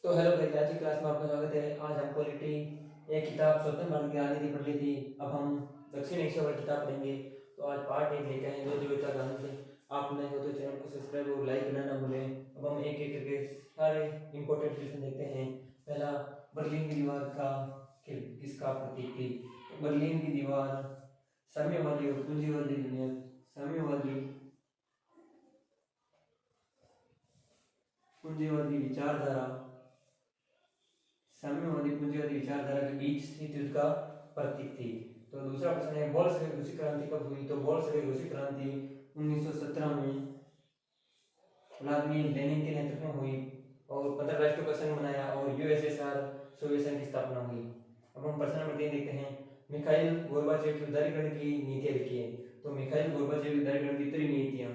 तो hello guys, आज की क्लास में आपका स्वागत है। आज हम पॉलिटी एक किताब स्वतंत्र भारत की राजनीति पढ़ ली थी। अब हम दक्षिण एशिया वाली किताब पढ़ेंगे। तो आज पार्ट एक लेके आए जो जो गांधी थे। आप नए हो तो चैनल को सब्सक्राइब और लाइक करना ना भूलें। अब हम एक एक करके सारे इंपॉर्टेंट क्वेश्चन देखते हैं। पहला, बर्लिन की दीवार का किसका प्रतीक थी? तो बर्लिन की दीवार साम्यवादी और पूंजीवादी दुनिया पूंजीवादी विचारधारा साम्यवादी पूंजीवादी विचारधारा के बीच स्थित युद्ध का प्रतीक थी। तो दूसरा प्रश्न है, बोल्शेविक रूसी क्रांति कब हुई? तो बोल्शेविक रूसी क्रांति 1917 में व्लादिमीर लेनिन के नेतृत्व में हुई और 15 राष्ट्रों का संघ बनाया और यूएसएसआर सोवियत संघ की स्थापना हुई। अब हम प्रश्न नंबर 3 देखते हैं। मिखाइल गोर्बाचेव की उदारीकरण की नीतियां लिखी है। तो मिखाइल गोर्बाचेव की उदारीकरण की 3 नीतियां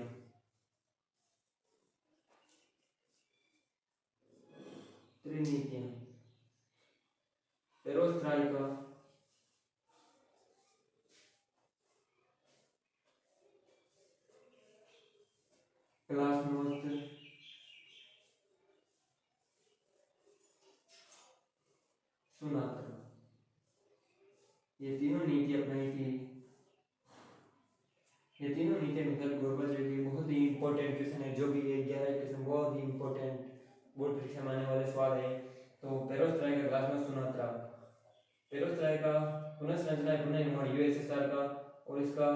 पेरोस्त्राइका, ग्लासनोस्ट, सुनात्रा, ये तीनों नीति अपनाई थी। ये तीनों नीतियां मिखाइल गोर्बाचेव की बहुत ही इंपॉर्टेंट क्वेश्चन है, जो भी ये 11 क्वेश्चन बहुत ही इंपॉर्टेंट बोर्ड परीक्षा में आने वाले सवाल है। तो पेरोस्त्राइका, ग्लासनोस्ट, सुनात्रा। पेरोस्त्राइका पुनर्संरचना पुनर्निर्माण यूएसएसआर का, और इसका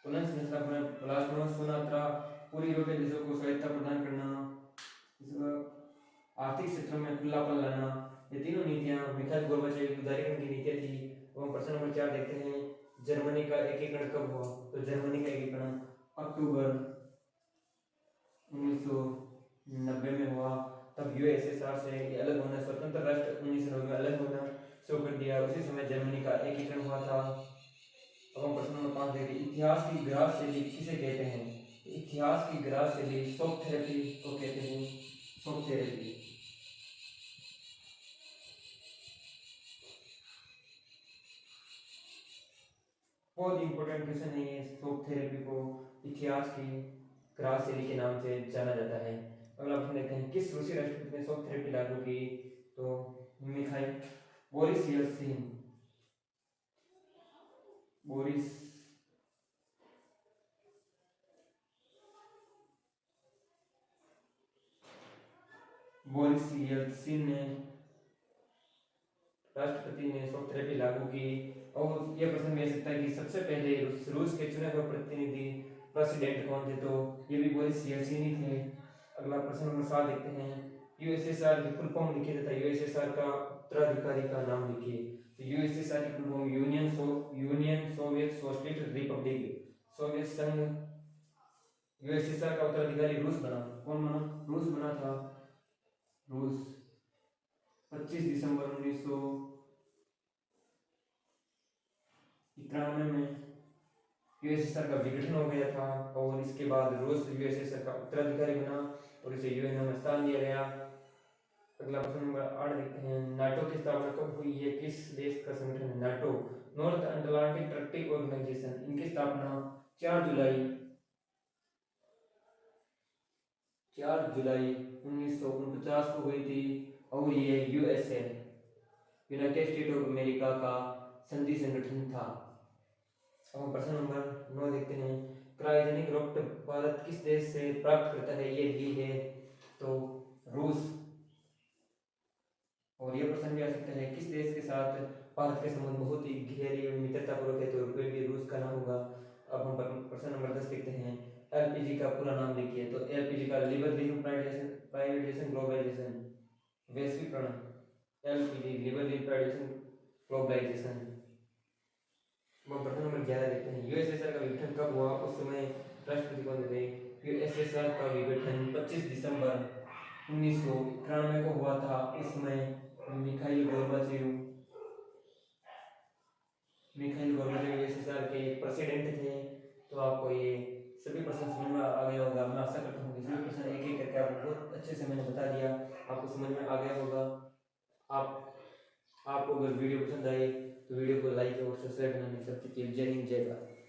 पुनर्संरचना ग्लासनोस्ट, सुनात्रा पूर्वी यूरोपीय देशों को स्वायत्तता प्रदान करना, इसका आर्थिक क्षेत्र में खुलापन लाना। ये तीनों नीतियां मिखाइल गोर्बाचेव की उदारीकरण की नीतियां थी। और प्रश्न नंबर 4 देखते हैं। जर्मनी का एकीकरण कब हुआ? तो जर्मनी का एकीकरण अक्टूबर 1990 में हुआ। तब यूएसएसआर से अलग होना, स्वतंत्र राष्ट्र 1990 में अलग होना शुरू कर दिया। उसी समय जर्मनी का एकीकरण हुआ था। अब हम प्रश्न नंबर 5 देखते हैं। इतिहास की ग्रास शैली किसे कहते हैं? इतिहास की ग्रास शैली शॉक थेरेपी को कहते हैं। शॉक थेरेपी बहुत इंपॉर्टेंट क्वेश्चन है ये। शॉक थेरेपी को इतिहास की ग्रास शैली के नाम से जाना जाता है। अगला प्रश्न देखते हैं। किस रूसी राष्ट्रपति ने शॉक थेरेपी लागू की? तो Mikhail Boris Yeltsin. Boris Yeltsin ने राष्ट्रपति ने शॉक थेरेपी लागू की। और यह प्रश्न मिल सकता है कि सबसे पहले रूस के चुने हुए प्रतिनिधि प्रेसिडेंट कौन थे? तो ये भी बोरिस येल्त्सिन ही थे। अगला प्रश्न नंबर 7 देखते हैं। यूएसएसआर की फुल फॉर्म लिखिए तथा यूएसएसआर का उत्तराधिकारी का नाम लिखिए। तो यूएसएसआर की full form union Soviet socialist Republic, Soviet संघ। यूएसएसआर का उत्तराधिकारी रूस बना। कौन बना? रूस बना था। रूस 25 दिसंबर 1991 में यूएसएसआर का विघटन हो गया था और इसके बाद रूस यूएसएसआर का उत्तराधिकारी बना और इसे यूएन में स्थान दिया गया। अगला प्रश्न नंबर 8 देखते हैं। नाटो की स्थापना कब हुई है? किस देश का संगठन है NATO? North Atlantic Treaty Organization. इनकी स्थापना 4 जुलाई 1949 को हुई थी और ये USA, United state of America का संधि संगठन था। अब प्रश्न नंबर 9 देखते हैं। क्रायोजेनिक रॉकेट भारत किस देश से प्राप्त करता है? ये दी है तो रूस। और ये प्रश्न भी आ सकता है, किस देश के साथ भारत के संबंध बहुत ही गहरी और मित्रतापूर्वक है? तो भी रूस का नाम होगा। अब हम प्रश्न नंबर 10 देखते हैं। एलपीजी का पूरा नाम लिखिए। तो एलपीजी का लिबरलिज्म, प्राइवेटाइजेशन, ग्लोबलाइजेशन, वैश्वीकरण। LPG liberalism, privatisation, globalisation. प्रश्न नंबर 11 देखते हैं। यूएसएसआर का विघटन कब हुआ? उस समय राष्ट्रपति कौन थे? यूएसएसआर का विघटन 25 दिसंबर 1991 को हुआ था। उस समय मिखाइल गोर्बाचेव यूएसएसआर के प्रेसिडेंट थे। तो आपको ये सभी प्रश्न समझ में आ गया होगा। मैं आशा करता हूँ कि सभी प्रश्न एक एक करके आपको बहुत अच्छे से मैंने बता दिया, आपको समझ में आ गया होगा। आपको अगर वीडियो पसंद आए तो वीडियो को लाइक और सब्सक्राइब करना नहीं सकते। जय हिंद, जय भारत।